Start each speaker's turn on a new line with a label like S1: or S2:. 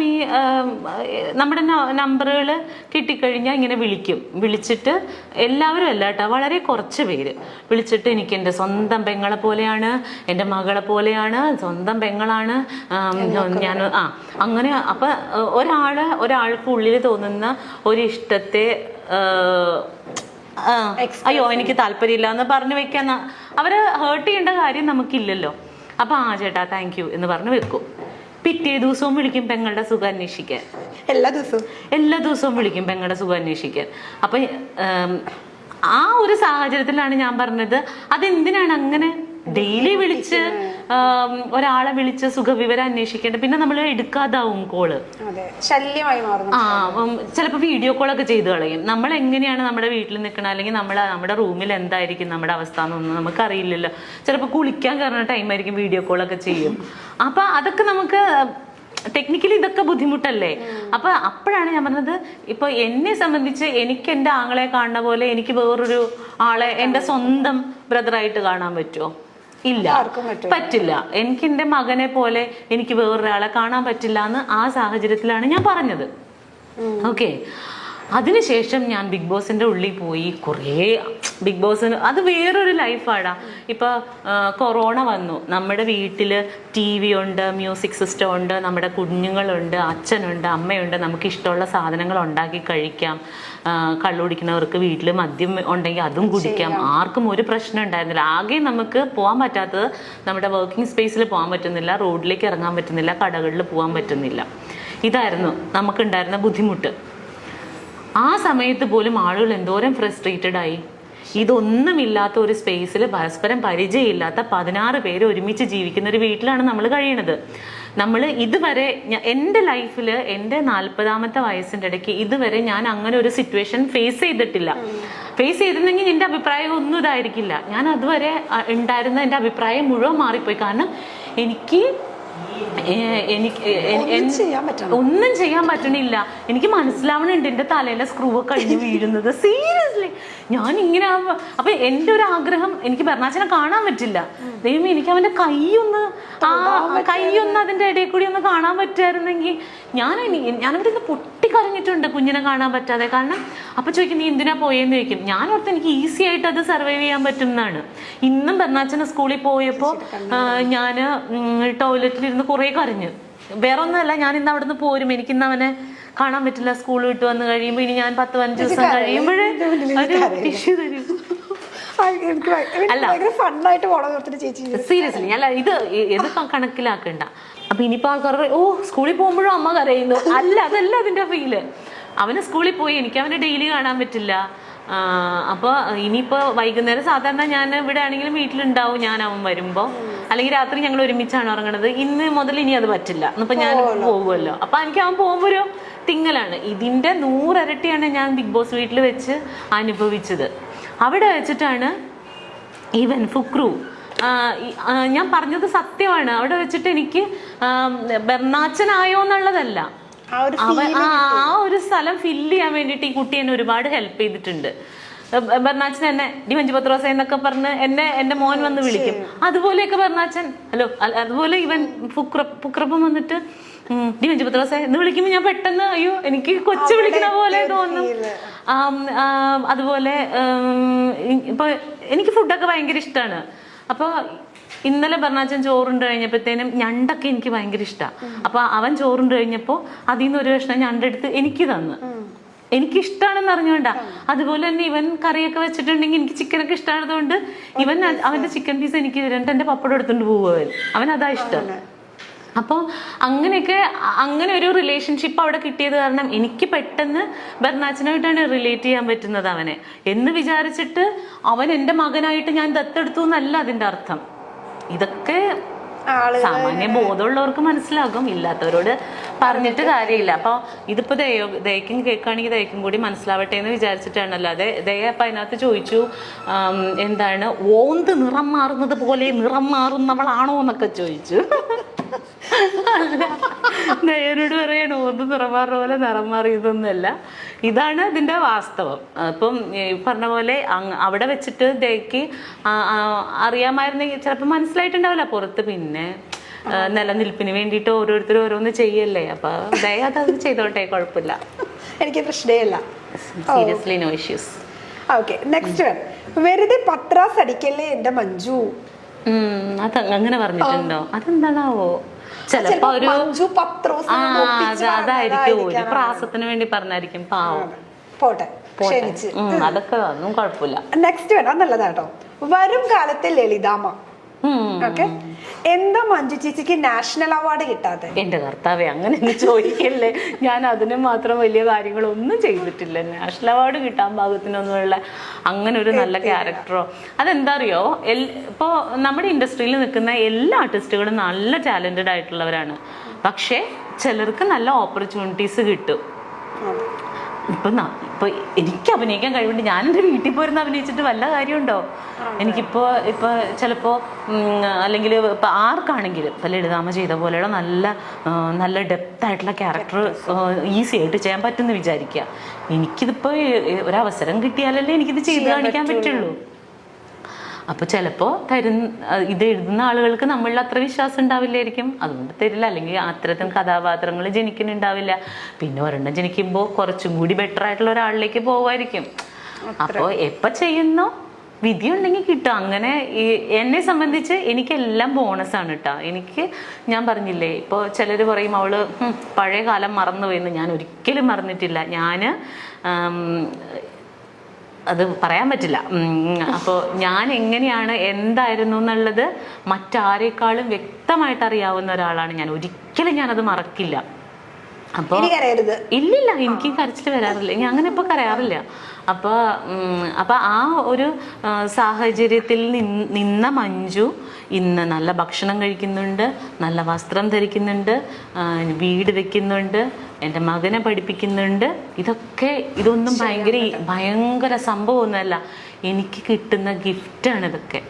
S1: ഈ നമ്മുടെ നമ്പറുകൾ കിട്ടിക്കഴിഞ്ഞാൽ ഇങ്ങനെ വിളിച്ചിട്ട് എല്ലാവരും അല്ല കേട്ടോ, വളരെ കുറച്ച് പേര് വിളിച്ചിട്ട് എനിക്ക് എൻ്റെ സ്വന്തം പെങ്ങളെ പോലെയാണ്, എൻ്റെ മകളെ പോലെയാണ്, സ്വന്തം പെങ്ങളാണ് ഞാൻ അങ്ങനെ. അപ്പം ഒരാൾക്ക് ഉള്ളിൽ തോന്നുന്ന ഒരു ഇഷ്ടത്തെ അയ്യോ എനിക്ക് താല്പര്യമില്ല എന്ന് പറഞ്ഞു വെക്കാൻ അവരെ ഹേർട്ട് ചെയ്യേണ്ട കാര്യം നമുക്കില്ലല്ലോ. അപ്പൊ ചേട്ടാ താങ്ക് യു എന്ന് പറഞ്ഞ് വെക്കും. പിറ്റേ ദിവസവും വിളിക്കും പെങ്ങളുടെ സുഖം അന്വേഷിക്കാൻ. എല്ലാ ദിവസവും വിളിക്കും പെങ്ങളുടെ സുഖം അന്വേഷിക്കാൻ. അപ്പൊ ആ ഒരു സാഹചര്യത്തിലാണ് ഞാൻ പറഞ്ഞത് അതെന്തിനാണ് അങ്ങനെ ഡെയിലി വിളിച്ച് ഒരാളെ വിളിച്ച് സുഖവിവരം അന്വേഷിക്കേണ്ടത്. പിന്നെ നമ്മൾ എടുക്കാതാവും കോള്,
S2: ശല്യമായി മാറും.
S1: ചിലപ്പോൾ വീഡിയോ കോളൊക്കെ ചെയ്ത് കളയും. നമ്മൾ എങ്ങനെയാണ് നമ്മുടെ വീട്ടിൽ നിൽക്കണം, അല്ലെങ്കിൽ നമ്മുടെ റൂമിൽ എന്തായിരിക്കും നമ്മുടെ അവസ്ഥ എന്നൊന്നും നമുക്കറിയില്ലല്ലോ. ചിലപ്പോൾ കുളിക്കാൻ കയറുന്ന ടൈമായിരിക്കും വീഡിയോ കോളൊക്കെ ചെയ്യും. അപ്പൊ അതൊക്കെ നമുക്ക് ടെക്നിക്കലി ഇതൊക്കെ ബുദ്ധിമുട്ടല്ലേ. അപ്പോഴാണ് ഞാൻ പറഞ്ഞത്, ഇപ്പൊ എന്നെ സംബന്ധിച്ച് എനിക്ക് എൻ്റെ ആങ്ങളെ കാണുന്ന പോലെ എനിക്ക് വേറൊരു ആളെ എൻ്റെ സ്വന്തം ബ്രദറായിട്ട് കാണാൻ പറ്റുമോ? ഇല്ല, പറ്റില്ല. എനിക്ക് എൻ്റെ മകനെ പോലെ എനിക്ക് വേറൊരാളെ കാണാൻ പറ്റില്ല എന്ന് ആ സാഹചര്യത്തിലാണ് ഞാൻ പറഞ്ഞത്. ഓക്കെ, അതിനുശേഷം ഞാൻ ബിഗ് ബോസിന്റെ ഉള്ളിൽ പോയി. കുറേ ബിഗ് ബോസിന് അത് വേറൊരു ലൈഫാടാ. ഇപ്പൊ കൊറോണ വന്നു, നമ്മുടെ വീട്ടില് TV ഉണ്ട്, മ്യൂസിക് സിസ്റ്റം ഉണ്ട്, നമ്മുടെ കുഞ്ഞുങ്ങളുണ്ട്, അച്ഛനുണ്ട്, അമ്മയുണ്ട്, നമുക്ക് ഇഷ്ടമുള്ള സാധനങ്ങൾ ഉണ്ടാക്കി കഴിക്കാം. കള്ളുകുടിക്കുന്നവർക്ക് വീട്ടിൽ മദ്യം ഉണ്ടെങ്കിൽ അതും കുടിക്കാം. ആർക്കും ഒരു പ്രശ്നം ഉണ്ടായിരുന്നില്ല. ആകെ നമുക്ക് പോകാൻ പറ്റാത്തത് നമ്മുടെ വർക്കിംഗ് സ്പേസിൽ പോകാൻ പറ്റുന്നില്ല, റോഡിലേക്ക് ഇറങ്ങാൻ പറ്റുന്നില്ല, കടകളിൽ പോകാൻ പറ്റുന്നില്ല. ഇതായിരുന്നു നമുക്കുണ്ടായിരുന്ന ബുദ്ധിമുട്ട്. ആ സമയത്ത് പോലും ആളുകൾ എന്തോരം ഫ്രസ്ട്രേറ്റഡ് ആയി. ഇതൊന്നുമില്ലാത്ത ഒരു സ്പേസിൽ പരസ്പരം പരിചയമില്ലാത്ത 16 പേര് ഒരുമിച്ച് ജീവിക്കുന്ന ഒരു വീട്ടിലാണ് നമ്മൾ കഴിയണത്. നമ്മൾ ഇതുവരെ എൻ്റെ ലൈഫിൽ എൻ്റെ 40ാമത്തെ വയസ്സിൻ്റെ ഇടയ്ക്ക് ഇതുവരെ ഞാൻ അങ്ങനെ ഒരു സിറ്റുവേഷൻ ഫേസ് ചെയ്തിട്ടില്ല. ഫേസ് ചെയ്തിരുന്നെങ്കിൽ എൻ്റെ അഭിപ്രായം ഒന്നും ഇതായിരിക്കില്ല. ഞാൻ അതുവരെ ഉണ്ടായിരുന്ന എൻ്റെ അഭിപ്രായം മുഴുവൻ മാറിപ്പോയി. കാരണം എനിക്ക് ഒന്നും ചെയ്യാൻ പറ്റണില്ല. എനിക്ക് മനസ്സിലാവണുണ്ട് എൻ്റെ തലയിലെ സ്ക്രൂ കഴിഞ്ഞ് വീഴുന്നത്. സീരിയസ്ലി ഞാൻ ഇങ്ങനെ. അപ്പൊ എൻ്റെ ഒരു ആഗ്രഹം, എനിക്ക് ബെർണാച്ചനെ കാണാൻ പറ്റില്ല. ദൈവം എനിക്ക് അവന്റെ കൈയൊന്ന് അതിന്റെ ഇടയിൽ കൂടി ഒന്ന് കാണാൻ പറ്റുമായിരുന്നെങ്കിൽ ഞാനിവിടെ നിന്ന് പൊട്ടിക്കരഞ്ഞിട്ടുണ്ട് കുഞ്ഞിനെ കാണാൻ പറ്റാതെ. കാരണം അപ്പൊ ചോദിക്കും നീ എന്തിനാ പോയെന്ന് ചോദിക്കും. ഞാൻ ഓർത്ത് എനിക്ക് ഈസി ആയിട്ട് അത് സർവൈവ് ചെയ്യാൻ പറ്റുന്നതാണ്. ഇന്നും ബെർണാച്ചന് സ്കൂളിൽ പോയപ്പോൾ ഞാൻ ടോയ്ലറ്റിലിരുന്ന് കുറേ കരഞ്ഞു. വേറെ ഒന്നുമല്ല, ഞാൻ ഇന്ന് അവിടെ നിന്ന് പോരും, എനിക്കിന്ന് അവനെ കാണാൻ പറ്റില്ല. സ്കൂൾ വിട്ട് വന്ന് കഴിയുമ്പോൾ ഇനി ഞാൻ 10-15 ദിവസം കഴിയുമ്പോഴേ ടിഷ്യൂ തരും. സീരിയസ്ലി അല്ല, ഇത് കണക്കിലാക്കണ്ട. അപ്പൊ ഇനിയിപ്പോ ആൾക്കാർ സ്കൂളിൽ പോകുമ്പോഴും അമ്മ കരയുന്നു. അതല്ല അതിന്റെ ഫീല്. അവന് സ്കൂളിൽ പോയി എനിക്ക് അവനെ ഡെയിലി കാണാൻ പറ്റില്ല. അപ്പൊ ഇനിയിപ്പോ വൈകുന്നേരം സാധാരണ ഞാൻ ഇവിടെ ആണെങ്കിലും വീട്ടിലുണ്ടാവും ഞാൻ അവൻ വരുമ്പോ, അല്ലെങ്കിൽ രാത്രി ഞങ്ങൾ ഒരുമിച്ചാണ് ഉറങ്ങണത്. ഇന്ന് മുതൽ ഇനി അത് പറ്റില്ല. ഇന്നിപ്പോ ഞാൻ പോകുമല്ലോ. അപ്പൊ എനിക്ക് അവൻ പോകുമ്പോ ഒരു തിങ്ങലാണ്. ഇതിന്റെ 100 ഇരട്ടിയാണ് ഞാൻ ബിഗ് ബോസ് വീട്ടിൽ വെച്ച് അനുഭവിച്ചത്. അവിടെ വെച്ചിട്ടാണ് ഈവൻ ഫുക്രു, ഞാൻ പറഞ്ഞത് സത്യമാണ്, അവിടെ വെച്ചിട്ട് എനിക്ക് ബെർണാച്ചനായോ എന്നുള്ളതല്ല, ആ ഒരു സ്ഥലം ഫില്ല് ചെയ്യാൻ വേണ്ടിയിട്ട് ഈ കുട്ടി എന്നെ ഒരുപാട് ഹെൽപ്പ് ചെയ്തിട്ടുണ്ട്. ബെർണാച്ചൻ എന്നെ ഡി മഞ്ജു പത്രോസ എന്നൊക്കെ പറഞ്ഞ് എന്റെ മോൻ വന്ന് വിളിക്കും. അതുപോലെയൊക്കെ ബെർണാച്ചൻ ഹലോ, അതുപോലെ ഇവൻ ഫുക്രപ്പം വന്നിട്ട് ഡി മഞ്ജു പത്രോസ എന്ന് വിളിക്കുമ്പോൾ ഞാൻ പെട്ടെന്ന് അയ്യോ എനിക്ക് കൊച്ചു വിളിക്കുന്ന പോലെ തോന്നും. അതുപോലെ ഇപ്പൊ എനിക്ക് ഫുഡൊക്കെ ഭയങ്കര ഇഷ്ടമാണ്. അപ്പൊ ഇന്നലെ ബെർണാച്ചൻ ചോറുണ്ട് കഴിഞ്ഞപ്പോഴത്തേനും ഞണ്ടൊക്കെ എനിക്ക് ഭയങ്കര ഇഷ്ടമാണ്. അപ്പൊ അവൻ ചോറുണ്ട് കഴിഞ്ഞപ്പോൾ അതിൽ നിന്ന് ഒരു കഷ്ണം ഞണ്ടെടുത്ത് എനിക്ക് തന്നു. എനിക്കിഷ്ടമാണെന്ന് അറിഞ്ഞോണ്ടാ. അതുപോലെ തന്നെ ഇവൻ കറിയൊക്കെ വെച്ചിട്ടുണ്ടെങ്കിൽ എനിക്ക് ചിക്കനൊക്കെ ഇഷ്ടമായതുകൊണ്ട് ഇവൻ അവന്റെ ചിക്കൻ പീസ് എനിക്ക് തരുന്നുണ്ട്. എന്റെ പപ്പടം എടുത്തോണ്ട് പോവും. അവൻ അതാ ഇഷ്ടം. അപ്പോൾ അങ്ങനെയൊക്കെ അങ്ങനെ ഒരു റിലേഷൻഷിപ്പ് അവിടെ കിട്ടിയത് കാരണം എനിക്ക് പെട്ടെന്ന് ബെർണാച്ചനായിട്ടാണ് റിലേറ്റ് ചെയ്യാൻ പറ്റുന്നത് അവനെ എന്ന് വിചാരിച്ചിട്ട്. അവൻ എൻ്റെ മകനായിട്ട് ഞാൻ ദത്തെടുത്തു എന്നല്ല അതിൻ്റെ അർത്ഥം. ഇതൊക്കെ സാമാന്യ ബോധമുള്ളവർക്ക് മനസ്സിലാകും, ഇല്ലാത്തവരോട് പറഞ്ഞിട്ട് കാര്യമില്ല. അപ്പോൾ ഇതിപ്പോൾ ദയക്കും കേൾക്കുകയാണെങ്കിൽ ദയക്കും കൂടി മനസ്സിലാവട്ടെ എന്ന് വിചാരിച്ചിട്ടാണ്. അല്ലാതെ ദയ അപ്പം അതിനകത്ത് ചോദിച്ചു എന്താണ് ഓന്ത് നിറം മാറുന്നത് പോലെ നിറം മാറുന്നവളാണോ എന്നൊക്കെ ചോദിച്ചു. ദയനോട് പറയാണ് ഓന്ത് നിറം മാറുന്ന പോലെ നിറം മാറിയതൊന്നുമല്ല, ഇതാണ് ഇതിൻ്റെ വാസ്തവം. അപ്പം പറഞ്ഞ പോലെ അവിടെ വെച്ചിട്ട് ദയക്ക് അറിയാമായിരുന്നെങ്കിൽ ചിലപ്പോൾ മനസ്സിലായിട്ടുണ്ടാവില്ല പുറത്ത്. പിന്നെ നിലനിൽപ്പിന് വേണ്ടിയിട്ട് ഓരോരുത്തർ ഓരോന്ന് ചെയ്യല്ലേ. അപ്പൊ ദയാതെ അത് ചെയ്തോട്ടെ, കുഴപ്പമില്ല.
S2: എനിക്ക് പ്രശ്നമില്ല.
S1: Seriously no issues.
S2: Okay, next one. വെറുതെ പത്രാസ് അടിക്കല്ലേ എന്റെ മഞ്ജു.
S1: അത് അങ്ങനെ പറഞ്ഞിട്ടുണ്ടോ? അതെന്താണാവോ? ചിലപ്പോ ഒരു
S2: മഞ്ജു പത്രോസ്
S1: അതായിരിക്കും, ഒരു പ്രാസത്തിന് വേണ്ടി പറഞ്ഞായിരിക്കും. പാവം,
S2: പോട്ടെ, ക്ഷമിച്ച്.
S1: അതൊക്കെ ഒന്നും കുഴപ്പമില്ല.
S2: നെക്സ്റ്റ് വൺ, അത് നല്ലതാട്ടോ. വരും കാലത്തെ ലളിതാമ്മ. ഓക്കെ, എന്താ മഞ്ജു ചേച്ചിക്ക് നാഷണൽ അവാർഡ് കിട്ടാതെ?
S1: എന്റെ കർത്താവേ, അങ്ങനെ ഒന്ന് ചോദിക്കല്ലേ. ഞാൻ അതിന് മാത്രം വലിയ കാര്യങ്ങളൊന്നും ചെയ്തിട്ടില്ല. നാഷണൽ അവാർഡ് കിട്ടാൻ പാകത്തിനൊന്നുമുള്ള അങ്ങനെ ഒരു നല്ല ക്യാരക്ടറോ. അതെന്താ അറിയോ, ഇപ്പോ നമ്മുടെ ഇൻഡസ്ട്രിയിൽ നിൽക്കുന്ന എല്ലാ ആർട്ടിസ്റ്റുകളും നല്ല ടാലന്റഡ് ആയിട്ടുള്ളവരാണ്. പക്ഷെ ചിലർക്ക് നല്ല ഓപ്പർച്യൂണിറ്റീസ് കിട്ടും. ഇപ്പൊ എനിക്ക് അഭിനയിക്കാൻ കഴിവുണ്ട്, ഞാൻ എൻ്റെ വീട്ടിൽ പോയിരുന്ന് അഭിനയിച്ചിട്ട് വല്ല കാര്യമുണ്ടോ? എനിക്കിപ്പോ ചിലപ്പോ അല്ലെങ്കിൽ ഇപ്പൊ ആർക്കാണെങ്കിലും ഇപ്പൊ ലളിതാമ്മ ചെയ്ത പോലെയുള്ള നല്ല ഡെപ്ത് ആയിട്ടുള്ള ക്യാരക്ടർ ഈസി ആയിട്ട് ചെയ്യാൻ പറ്റുമെന്ന് വിചാരിക്കുക. എനിക്കിതിപ്പോ ഒരവസരം കിട്ടിയാലല്ലേ എനിക്കിത് ചെയ്ത് കാണിക്കാൻ പറ്റുള്ളൂ. അപ്പൊ ചിലപ്പോ ഇത് എഴുതുന്ന ആളുകൾക്ക് നമ്മളിൽ അത്ര വിശ്വാസം ഉണ്ടാവില്ലായിരിക്കും, അതുകൊണ്ട് തരില്ല. അല്ലെങ്കിൽ അത്തരത്തിൽ കഥാപാത്രങ്ങൾ ജനിക്കുന്നുണ്ടാവില്ല. പിന്നെ ഒരെണ്ണം ജനിക്കുമ്പോൾ കുറച്ചും കൂടി ബെറ്റർ ആയിട്ടുള്ള ഒരാളിലേക്ക് പോകുമായിരിക്കും. അപ്പോൾ എപ്പോ ചെയ്യുന്നോ വിധി ഉണ്ടെങ്കിൽ കിട്ടും. അങ്ങനെ എന്നെ സംബന്ധിച്ച് എനിക്കെല്ലാം ബോണസാണ് കേട്ടോ. ഞാൻ പറഞ്ഞില്ലേ, ഇപ്പോൾ ചിലർ പറയും അവള് പഴയ കാലം മറന്നുപോയെന്ന്. ഞാൻ ഒരിക്കലും മറന്നിട്ടില്ല. അത് പറയാൻ പറ്റില്ല. അപ്പോൾ ഞാൻ എങ്ങനെയാണ്, എന്തായിരുന്നു എന്നുള്ളത് മറ്റാരേക്കാളും വ്യക്തമായിട്ട് അറിയാവുന്ന ഒരാളാണ് ഞാൻ. ഒരിക്കലും ഞാനത് മറക്കില്ല. അപ്പോൾ ഇല്ലില്ല, എനിക്ക് കരച്ചിൽ വരാറില്ല. ഞാൻ അങ്ങനെ ഇപ്പൊ കരയാറില്ല. അപ്പൊ ആ ഒരു സാഹചര്യത്തിൽ നിന്ന മഞ്ജു ഇന്ന് നല്ല ഭക്ഷണം കഴിക്കുന്നുണ്ട്, നല്ല വസ്ത്രം ധരിക്കുന്നുണ്ട്, വീട് വെക്കുന്നുണ്ട്, എൻ്റെ മകനെ പഠിപ്പിക്കുന്നുണ്ട്. ഇതൊന്നും ഭയങ്കര സംഭവമൊന്നുമല്ല. എനിക്ക് കിട്ടുന്ന ഗിഫ്റ്റാണ് ഇതൊക്കെ.